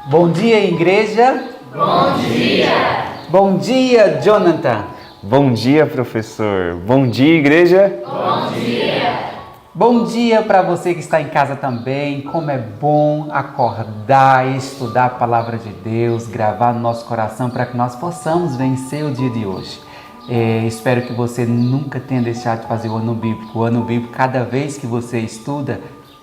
Bom dia, igreja. Bom dia. Bom dia, Jonathan. Bom dia, professor. Bom dia, igreja. Bom dia. Bom dia para você que está em casa também. Como é bom acordar e estudar a palavra de Deus, gravar no nosso coração para que nós possamos vencer o dia de hoje. Espero que você nunca tenha deixado de fazer o ano bíblico. O ano bíblico, cada vez que você estuda,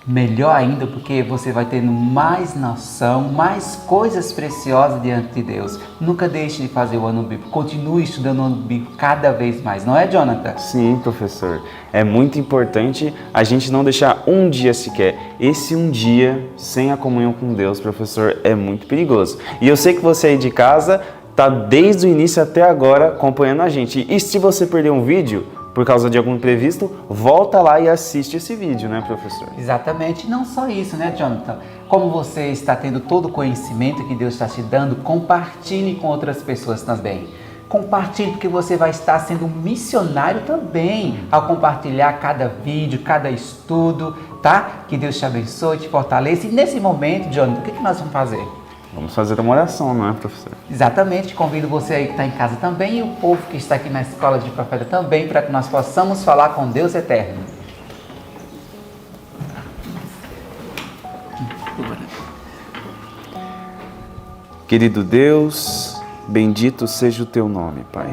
melhor ainda, porque você vai tendo mais noção, mais coisas preciosas diante de Deus. Nunca deixe de fazer o ano bíblico. Continue estudando o ano bíblico cada vez mais. Não é, Jonathan? Sim, professor. É muito importante a gente não deixar um dia sequer. Esse um dia sem a comunhão com Deus, professor, é muito perigoso. E eu sei que você aí de casa está desde o início até agora acompanhando a gente. E se você perder um vídeo por causa de algum imprevisto, volta lá e assiste esse vídeo, né, professor? Exatamente. Não só isso, né, Jonathan? Como você está tendo todo o conhecimento que Deus está te dando, compartilhe com outras pessoas também. Compartilhe, porque você vai estar sendo um missionário também ao compartilhar cada vídeo, cada estudo, tá? Que Deus te abençoe, te fortaleça. E nesse momento, Jonathan, o que nós vamos fazer? Vamos fazer uma oração, não é, professor? Exatamente, convido você aí que está em casa também e o povo que está aqui na Escola de Profeta também, para que nós possamos falar com Deus eterno. Querido Deus, bendito seja o teu nome, Pai.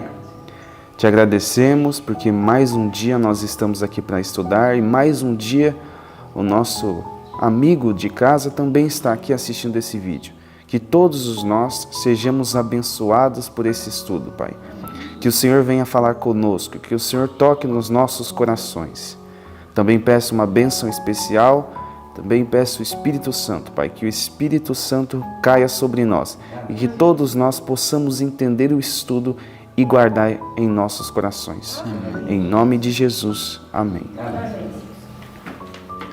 Te agradecemos porque mais um dia nós estamos aqui para estudar e mais um dia o nosso amigo de casa também está aqui assistindo esse vídeo. Que todos nós sejamos abençoados por esse estudo, Pai. Que o Senhor venha falar conosco, que o Senhor toque nos nossos corações. Também peço uma bênção especial, também peço o Espírito Santo, Pai, que o Espírito Santo caia sobre nós e que todos nós possamos entender o estudo e guardar em nossos corações. Em nome de Jesus, amém.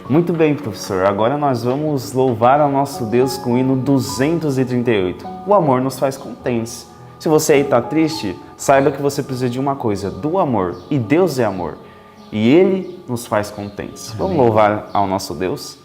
Muito bem, professor. Agora nós vamos louvar ao nosso Deus com o hino 238. O amor nos faz contentes. Se você aí está triste, saiba que você precisa de uma coisa, do amor. E Deus é amor. E Ele nos faz contentes. Vamos louvar ao nosso Deus?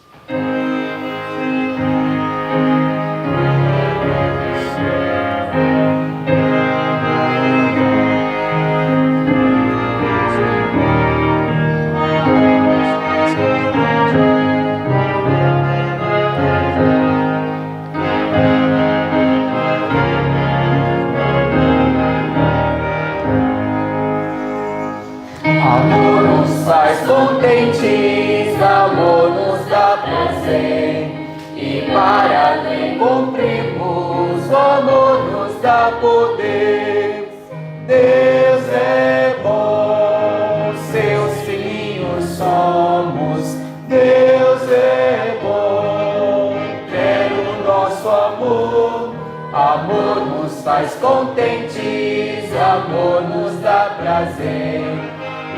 Amor nos faz contentes, amor nos dá prazer. E para além cumprimos, o amor nos dá poder. Deus é bom, seus filhinhos somos. Deus é bom, quer o nosso amor. Amor nos faz contentes, amor nos dá prazer.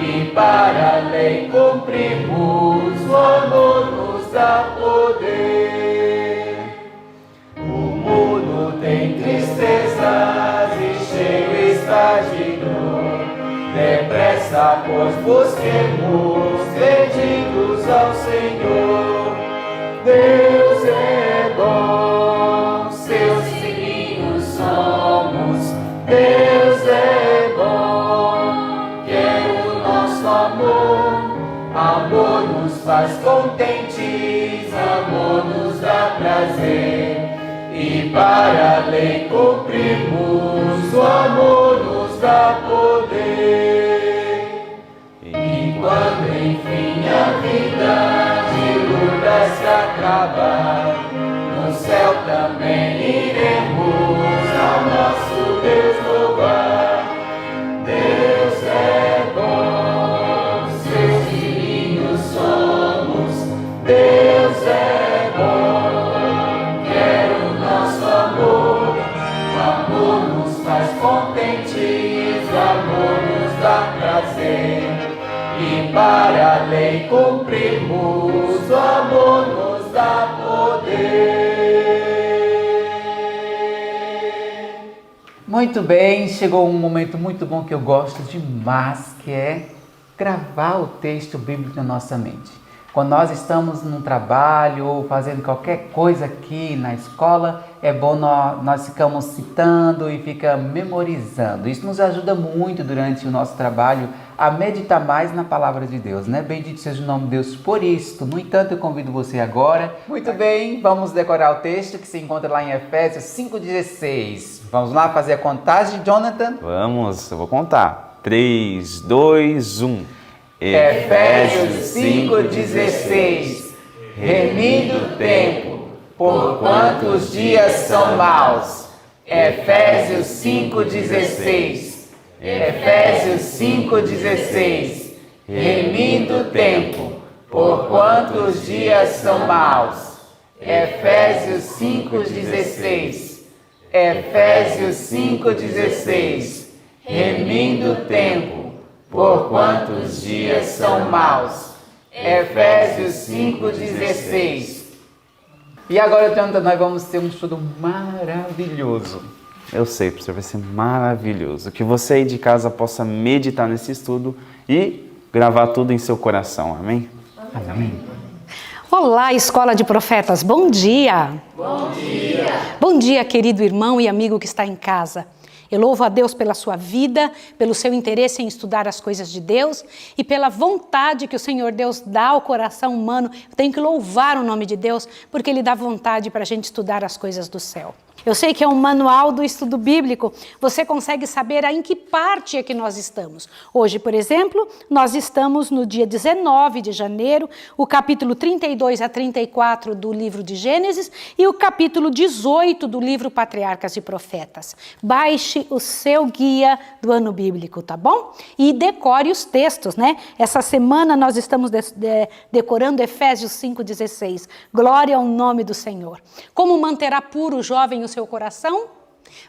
E para além cumprimos, o amor nos dá poder. O mundo tem tristezas e cheio está de dor. Depressa, pois busquemos, benditos ao Senhor. Deus é bom, seus filhinhos somos. Deus é bom, quer o nosso amor. Amor nos faz contentes, amor nos dá prazer. E para além cumprimos, o amor nos dá poder. E quando enfim a vida de lutas se acabar, no céu também iremos ao nosso Deus louvar. Deus é bom, seus filhinhos somos. Deus é bom, quer o nosso amor. O amor nos faz contentes, o amor nos dá prazer. E para além cumprimos, o amor nos dá poder. Muito bem, chegou um momento muito bom que eu gosto demais, que é gravar o texto bíblico na nossa mente. Quando nós estamos num trabalho ou fazendo qualquer coisa aqui na escola, é bom nós ficamos citando e fica memorizando. Isso nos ajuda muito durante o nosso trabalho a meditar mais na palavra de Deus, né? Bendito seja o nome de Deus por isto. No entanto, eu convido você agora. Muito bem, vamos decorar o texto que se encontra lá em Efésios 5,16. Vamos lá fazer a contagem, Jonathan? Vamos, eu vou contar. 3, 2, 1. Efésios 5,16. Remindo o tempo, porquanto os dias são maus. Efésios 5,16. Efésios 5,16. Remindo o tempo, porquanto os dias são maus. Efésios 5,16. Efésios 5,16. Remindo o tempo, porquanto os dias são maus. Efésios 5,16. E agora, Jonathan, nós vamos ter um estudo maravilhoso. Eu sei, professor, vai ser maravilhoso. Que você aí de casa possa meditar nesse estudo e gravar tudo em seu coração. Amém? Amém. Olá, Escola de Profetas, bom dia! Bom dia! Bom dia, querido irmão e amigo que está em casa. Eu louvo a Deus pela sua vida, pelo seu interesse em estudar as coisas de Deus e pela vontade que o Senhor Deus dá ao coração humano. Eu tenho que louvar o nome de Deus porque Ele dá vontade para a gente estudar as coisas do céu. Eu sei que é um manual do estudo bíblico, você consegue saber em que parte é que nós estamos. Hoje, por exemplo, nós estamos no dia 19 de janeiro, o capítulo 32 a 34 do livro de Gênesis e o capítulo 18 do livro Patriarcas e Profetas. Baixe o seu guia do ano bíblico, tá bom? E decore os textos, né? Essa semana nós estamos decorando Efésios 5,16. Glória ao nome do Senhor. Como manterá puro o jovem o seu coração?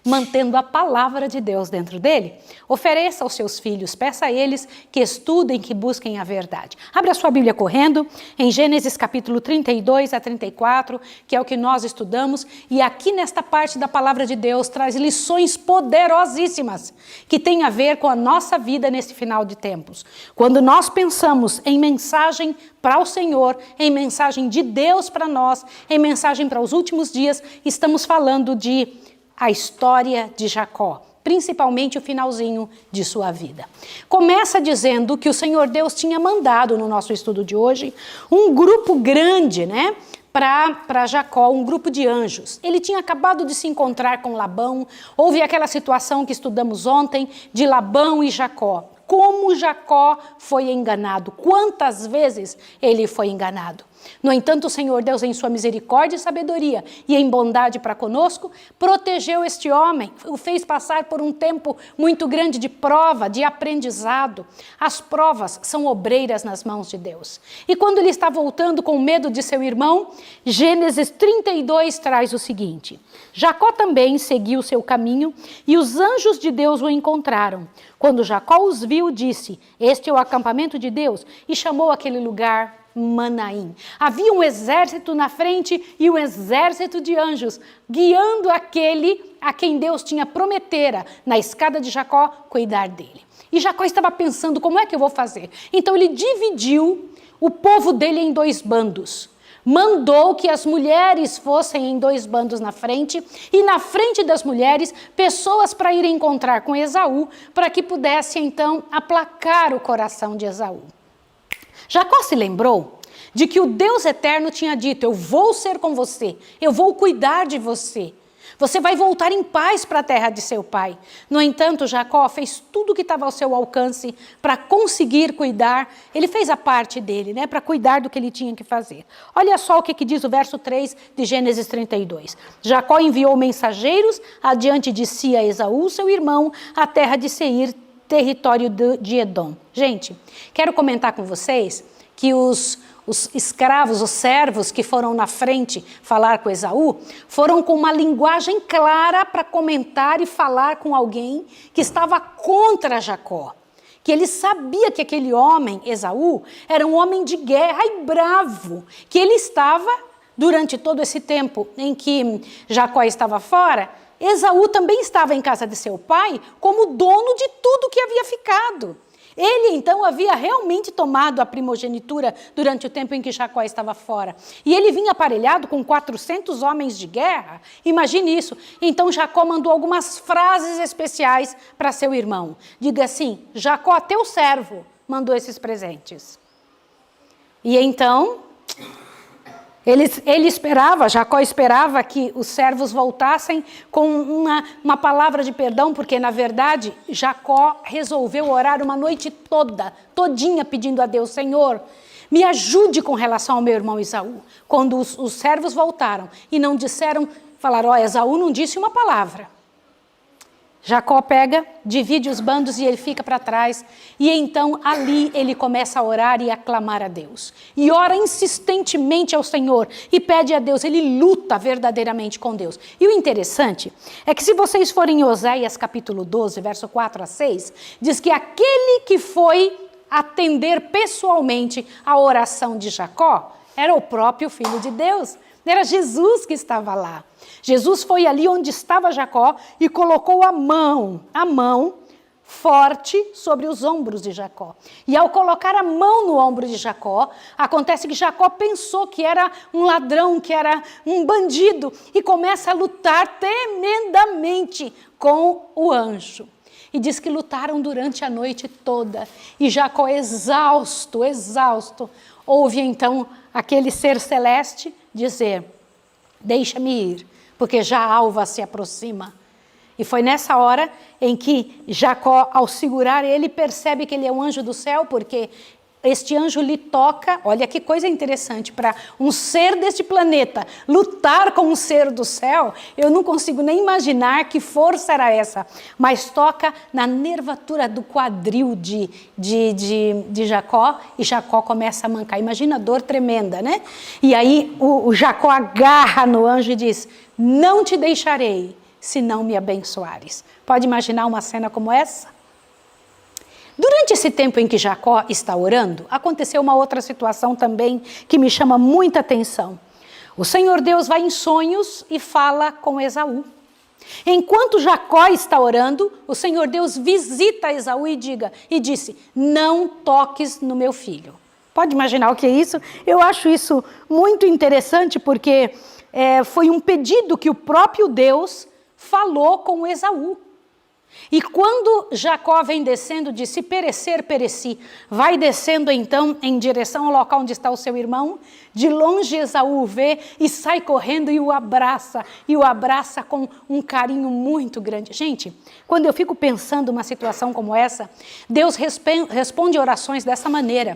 Mantendo a palavra de Deus dentro dele. Ofereça aos seus filhos, peça a eles que estudem, que busquem a verdade. Abra a sua Bíblia correndo, em Gênesis capítulo 32 a 34, que é o que nós estudamos, e aqui nesta parte da palavra de Deus traz lições poderosíssimas, que tem a ver com a nossa vida nesse final de tempos. Quando nós pensamos em mensagem para o Senhor, em mensagem de Deus para nós, em mensagem para os últimos dias, estamos falando de a história de Jacó, principalmente o finalzinho de sua vida. Começa dizendo que o Senhor Deus tinha mandado, no nosso estudo de hoje, um grupo grande, né, para Jacó, um grupo de anjos. Ele tinha acabado de se encontrar com Labão, houve aquela situação que estudamos ontem, de Labão e Jacó. Como Jacó foi enganado, quantas vezes ele foi enganado. No entanto, o Senhor Deus, em sua misericórdia e sabedoria e em bondade para conosco, protegeu este homem, o fez passar por um tempo muito grande de prova, de aprendizado. As provas são obreiras nas mãos de Deus. E quando ele está voltando com medo de seu irmão, Gênesis 32 traz o seguinte: Jacó também seguiu seu caminho e os anjos de Deus o encontraram. Quando Jacó os viu, disse: este é o acampamento de Deus, e chamou aquele lugar Manaim. Havia um exército na frente e um exército de anjos guiando aquele a quem Deus tinha prometera na escada de Jacó cuidar dele. E Jacó estava pensando, como é que eu vou fazer? Então ele dividiu o povo dele em dois bandos. Mandou que as mulheres fossem em dois bandos na frente e na frente das mulheres pessoas para ir encontrar com Esaú, para que pudesse então aplacar o coração de Esaú. Jacó se lembrou de que o Deus eterno tinha dito: eu vou ser com você, eu vou cuidar de você. Você vai voltar em paz para a terra de seu pai. No entanto, Jacó fez tudo o que estava ao seu alcance para conseguir cuidar. Ele fez a parte dele, né, para cuidar do que ele tinha que fazer. Olha só o que diz o verso 3 de Gênesis 32. Jacó enviou mensageiros adiante de si a Esaú, seu irmão, à terra de Seir, território de Edom. Gente, quero comentar com vocês que os escravos, os servos que foram na frente falar com Esaú, foram com uma linguagem clara para comentar e falar com alguém que estava contra Jacó. Que ele sabia que aquele homem, Esaú, era um homem de guerra e bravo, que ele estava, durante todo esse tempo em que Jacó estava fora, Esaú também estava em casa de seu pai como dono de tudo que havia ficado. Ele então havia realmente tomado a primogenitura durante o tempo em que Jacó estava fora. E ele vinha aparelhado com 400 homens de guerra. Imagine isso. Então Jacó mandou algumas frases especiais para seu irmão. Diga assim: Jacó, teu servo, mandou esses presentes. E então Jacó esperava que os servos voltassem com uma palavra de perdão, porque na verdade Jacó resolveu orar uma noite todinha pedindo a Deus: Senhor, me ajude com relação ao meu irmão Esaú. Quando os servos voltaram e não disseram, falaram: Esaú não disse uma palavra. Jacó pega, divide os bandos e ele fica para trás. E então ali ele começa a orar e a clamar a Deus. E ora insistentemente ao Senhor e pede a Deus. Ele luta verdadeiramente com Deus. E o interessante é que se vocês forem em Oséias capítulo 12, verso 4 a 6, diz que aquele que foi atender pessoalmente a oração de Jacó era o próprio Filho de Deus. Era Jesus que estava lá. Jesus foi ali onde estava Jacó e colocou a mão forte sobre os ombros de Jacó. E ao colocar a mão no ombro de Jacó, acontece que Jacó pensou que era um ladrão, que era um bandido, e começa a lutar tremendamente com o anjo. E diz que lutaram durante a noite toda. E Jacó, exausto, ouve então aquele ser celeste dizer: deixa-me ir, porque já a alva se aproxima. E foi nessa hora em que Jacó, ao segurar ele, percebe que ele é um anjo do céu, porque este anjo lhe toca. Olha que coisa interessante, para um ser deste planeta lutar com um ser do céu, eu não consigo nem imaginar que força era essa, mas toca na nervatura do quadril de Jacó, e Jacó começa a mancar. Imagina a dor tremenda, né? E aí o Jacó agarra no anjo e diz: não te deixarei, se não me abençoares. Pode imaginar uma cena como essa? Durante esse tempo em que Jacó está orando, aconteceu uma outra situação também que me chama muita atenção. O Senhor Deus vai em sonhos e fala com Esaú. Enquanto Jacó está orando, o Senhor Deus visita Esaú e disse: não toques no meu filho. Pode imaginar o que é isso? Eu acho isso muito interessante, porque foi um pedido que o próprio Deus falou com Esaú. E quando Jacó vem descendo, de se perecer, pereci, vai descendo então em direção ao local onde está o seu irmão, de longe Esaú o vê e sai correndo e o abraça com um carinho muito grande. Gente, quando eu fico pensando uma situação como essa, Deus responde orações dessa maneira.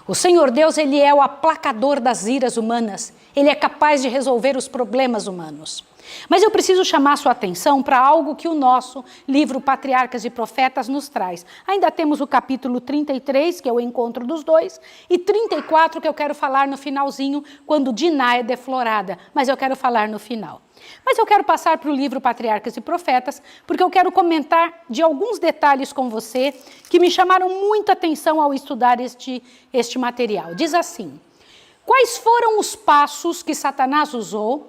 O Senhor Deus, Ele é o aplacador das iras humanas, Ele é capaz de resolver os problemas humanos. Mas eu preciso chamar a sua atenção para algo que o nosso livro Patriarcas e Profetas nos traz. Ainda temos o capítulo 33, que é o encontro dos dois, e 34, que eu quero falar no finalzinho, quando Diná é deflorada, mas eu quero falar no final. Mas eu quero passar para o livro Patriarcas e Profetas, porque eu quero comentar de alguns detalhes com você que me chamaram muita atenção ao estudar este material. Diz assim: quais foram os passos que Satanás usou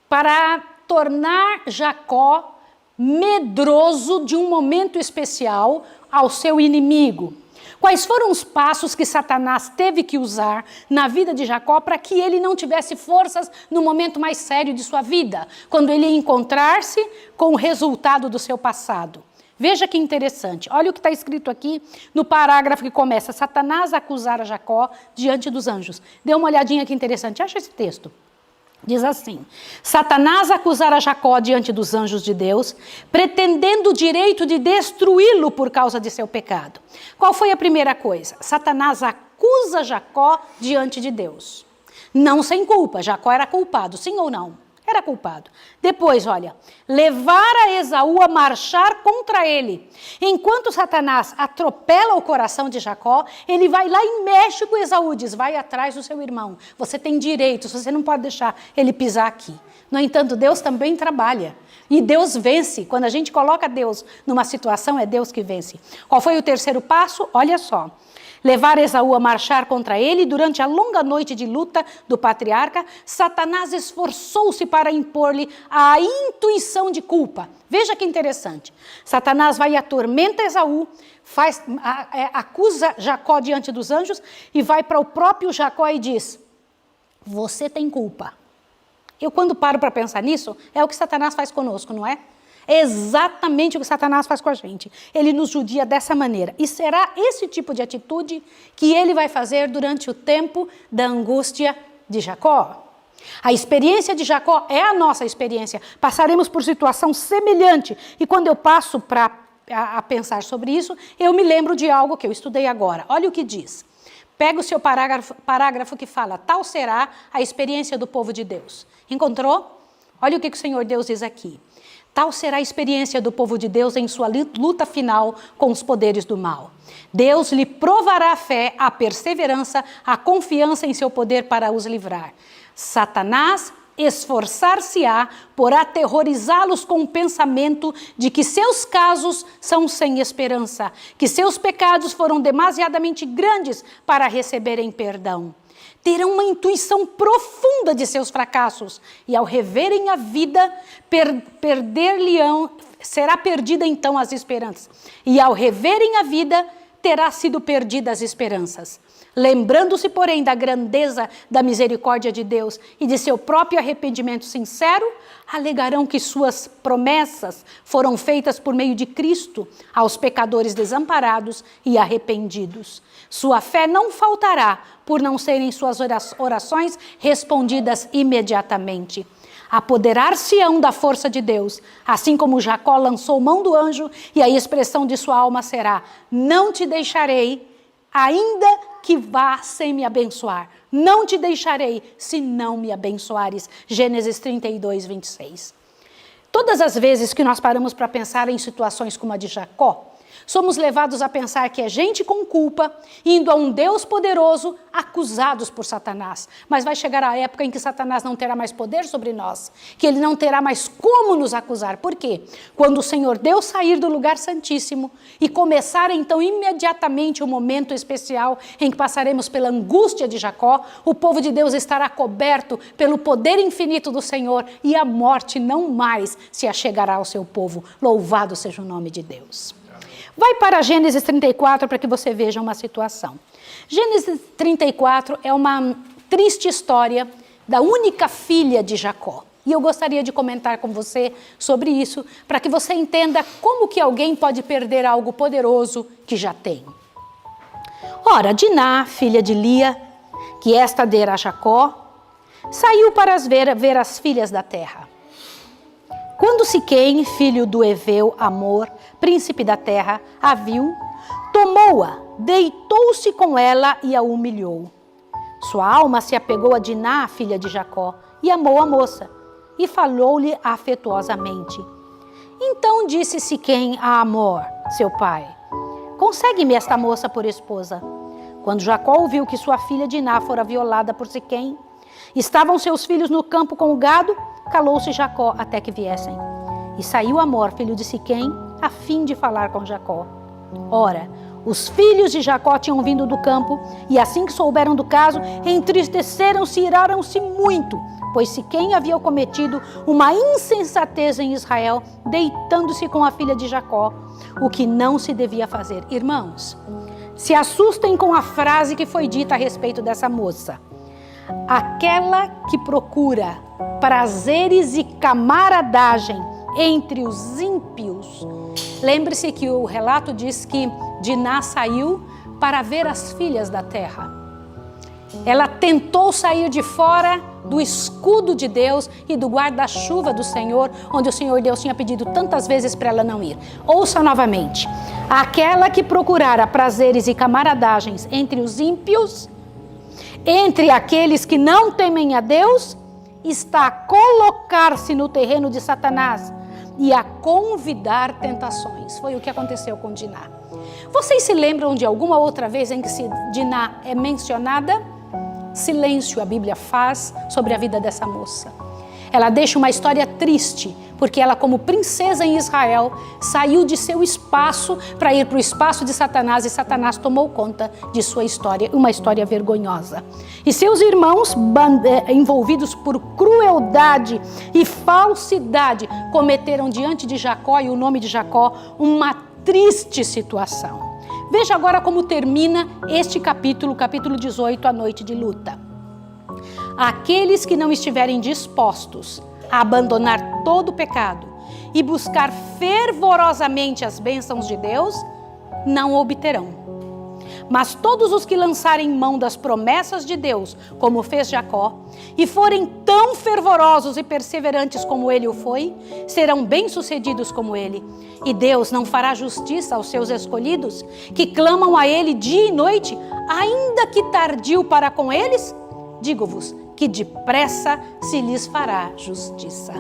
para tornar Jacó medroso de um momento especial ao seu inimigo? Quais foram os passos que Satanás teve que usar na vida de Jacó para que ele não tivesse forças no momento mais sério de sua vida, quando ele ia encontrar-se com o resultado do seu passado? Veja que interessante, olha o que está escrito aqui no parágrafo que começa: Satanás acusara Jacó diante dos anjos. Dê uma olhadinha que interessante, acha esse texto. Diz assim: Satanás acusara Jacó diante dos anjos de Deus, pretendendo o direito de destruí-lo por causa de seu pecado. Qual foi a primeira coisa? Satanás acusa Jacó diante de Deus. Não sem culpa, Jacó era culpado, sim ou não? Era culpado. Depois, olha, levar a Esaú a marchar contra ele. Enquanto Satanás atropela o coração de Jacó, ele vai lá e mexe com Esaú, diz: vai atrás do seu irmão, você tem direitos, você não pode deixar ele pisar aqui. No entanto, Deus também trabalha. E Deus vence. Quando a gente coloca Deus numa situação, é Deus que vence. Qual foi o terceiro passo? Olha só. levar Esaú a marchar contra ele, durante a longa noite de luta do patriarca, Satanás esforçou-se para impor-lhe a intuição de culpa. Veja que interessante. Satanás vai e atormenta Esaú, acusa Jacó diante dos anjos e vai para o próprio Jacó e diz: você tem culpa. Eu, quando paro para pensar nisso, é o que Satanás faz conosco, não é? É exatamente o que Satanás faz com a gente. Ele nos judia dessa maneira. E será esse tipo de atitude que ele vai fazer durante o tempo da angústia de Jacó. A experiência de Jacó é a nossa experiência. Passaremos por situação semelhante. E quando eu passo a pensar sobre isso, eu me lembro de algo que eu estudei agora. Olha o que diz. Pega o seu parágrafo que fala: tal será a experiência do povo de Deus. Encontrou? Olha o que o Senhor Deus diz aqui. Tal será a experiência do povo de Deus em sua luta final com os poderes do mal. Deus lhe provará a fé, a perseverança, a confiança em seu poder para os livrar. Satanás esforçar-se-á por aterrorizá-los com o pensamento de que seus casos são sem esperança, que seus pecados foram demasiadamente grandes para receberem perdão. Terão uma intuição profunda de seus fracassos e, ao reverem a vida, será perdida então as esperanças. E, ao reverem a vida, terá sido perdida as esperanças. Lembrando-se, porém, da grandeza da misericórdia de Deus e de seu próprio arrependimento sincero, alegarão que suas promessas foram feitas por meio de Cristo aos pecadores desamparados e arrependidos. Sua fé não faltará por não serem suas orações respondidas imediatamente. Apoderar-se-ão da força de Deus, assim como Jacó lançou mão do anjo, e a expressão de sua alma será: não te deixarei, ainda que vá sem me abençoar. Não te deixarei, se não me abençoares. Gênesis 32, 26. Todas as vezes que nós paramos para pensar em situações como a de Jacó, somos levados a pensar que é gente com culpa, indo a um Deus poderoso, acusados por Satanás. Mas vai chegar a época em que Satanás não terá mais poder sobre nós, que ele não terá mais como nos acusar. Por quê? Quando o Senhor Deus sair do lugar santíssimo e começar então imediatamente o momento especial em que passaremos pela angústia de Jacó, o povo de Deus estará coberto pelo poder infinito do Senhor e a morte não mais se achegará ao seu povo. Louvado seja o nome de Deus. Vai para Gênesis 34 para que você veja uma situação. Gênesis 34 é uma triste história da única filha de Jacó. E eu gostaria de comentar com você sobre isso, para que você entenda como que alguém pode perder algo poderoso que já tem. Ora, Diná, filha de Lia, que esta dera a Jacó, saiu para ver as filhas da terra. Quando Siquém, filho do Eveu Amor, príncipe da terra, a viu, tomou-a, deitou-se com ela e a humilhou. Sua alma se apegou a Diná, filha de Jacó, e amou a moça, e falou-lhe afetuosamente. Então disse Siquém a Amor, seu pai: consegue-me esta moça por esposa. Quando Jacó ouviu que sua filha Diná fora violada por Siquém, estavam seus filhos no campo com o gado, calou-se Jacó até que viessem. E saiu Amor, filho de Siquém, a fim de falar com Jacó. Ora, os filhos de Jacó tinham vindo do campo, e assim que souberam do caso, entristeceram-se e iraram-se muito, pois Siquém havia cometido uma insensatez em Israel, deitando-se com a filha de Jacó, o que não se devia fazer. Irmãos, se assustem com a frase que foi dita a respeito dessa moça. Aquela que procura prazeres e camaradagem entre os ímpios. Lembre-se que o relato diz que Diná saiu para ver as filhas da terra. Ela tentou sair de fora do escudo de Deus e do guarda-chuva do Senhor, onde o Senhor Deus tinha pedido tantas vezes para ela não ir. Ouça novamente. Aquela que procurara prazeres e camaradagens entre os ímpios, entre aqueles que não temem a Deus, está a colocar-se no terreno de Satanás e a convidar tentações. Foi o que aconteceu com Diná. Vocês se lembram de alguma outra vez em que Diná é mencionada? Silêncio a Bíblia faz sobre a vida dessa moça. Ela deixa uma história triste, porque ela, como princesa em Israel, saiu de seu espaço para ir para o espaço de Satanás, e Satanás tomou conta de sua história, uma história vergonhosa. E seus irmãos, envolvidos por crueldade e falsidade, cometeram diante de Jacó e o nome de Jacó uma triste situação. Veja agora como termina este capítulo, capítulo 18, a noite de luta. Aqueles que não estiverem dispostos a abandonar todo o pecado e buscar fervorosamente as bênçãos de Deus, não o obterão. Mas todos os que lançarem mão das promessas de Deus, como fez Jacó, e forem tão fervorosos e perseverantes como ele o foi, serão bem-sucedidos como ele. E Deus não fará justiça aos seus escolhidos, que clamam a ele dia e noite, ainda que tardio para com eles? Digo-vos que depressa se lhes fará justiça.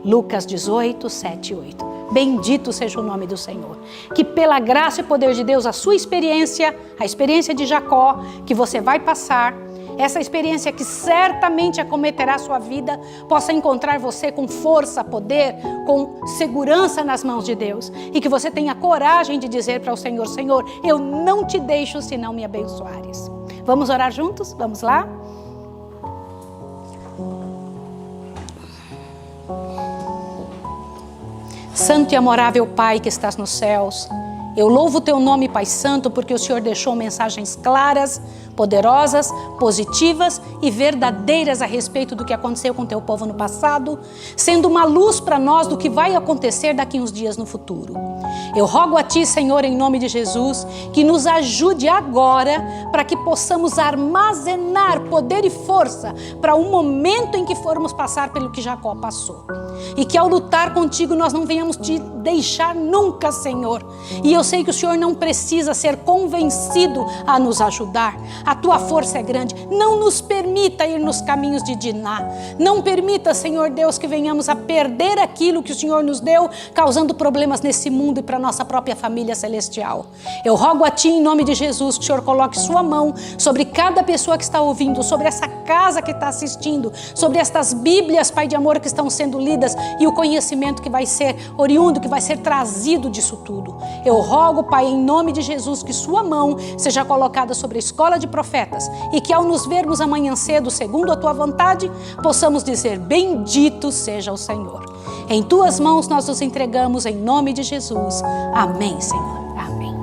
Lucas 18, 7 e 8. Bendito seja o nome do Senhor. Que pela graça e poder de Deus, a sua experiência, a experiência de Jacó, que você vai passar, essa experiência que certamente acometerá a sua vida, possa encontrar você com força, poder, com segurança nas mãos de Deus. E que você tenha coragem de dizer para o Senhor: Senhor, eu não te deixo se não me abençoares. Vamos orar juntos? Vamos lá? Santo e amorável Pai que estás nos céus, eu louvo o teu nome, Pai Santo, porque o Senhor deixou mensagens claras, poderosas, positivas e verdadeiras a respeito do que aconteceu com o teu povo no passado, sendo uma luz para nós do que vai acontecer daqui uns dias no futuro. Eu rogo a Ti, Senhor, em nome de Jesus, que nos ajude agora para que possamos armazenar poder e força para o momento em que formos passar pelo que Jacó passou. E que ao lutar contigo nós não venhamos te deixar nunca, Senhor. E eu sei que o Senhor não precisa ser convencido a nos ajudar. A Tua força é grande. Não nos permita ir nos caminhos de Diná. Não permita, Senhor Deus, que venhamos a perder aquilo que o Senhor nos deu, causando problemas nesse mundo e para nossa própria família celestial. Eu rogo a Ti, em nome de Jesus, que o Senhor coloque sua mão sobre cada pessoa que está ouvindo, sobre essa casa que está assistindo, sobre estas Bíblias, Pai de amor, que estão sendo lidas e o conhecimento que vai ser oriundo, que vai ser trazido disso tudo. Eu rogo, Pai, em nome de Jesus, que sua mão seja colocada sobre a escola de profetas e que ao nos vermos amanhã cedo, segundo a Tua vontade, possamos dizer: bendito seja o Senhor. Em Tuas mãos nós nos entregamos em nome de Jesus. Amém, Senhor. Amém.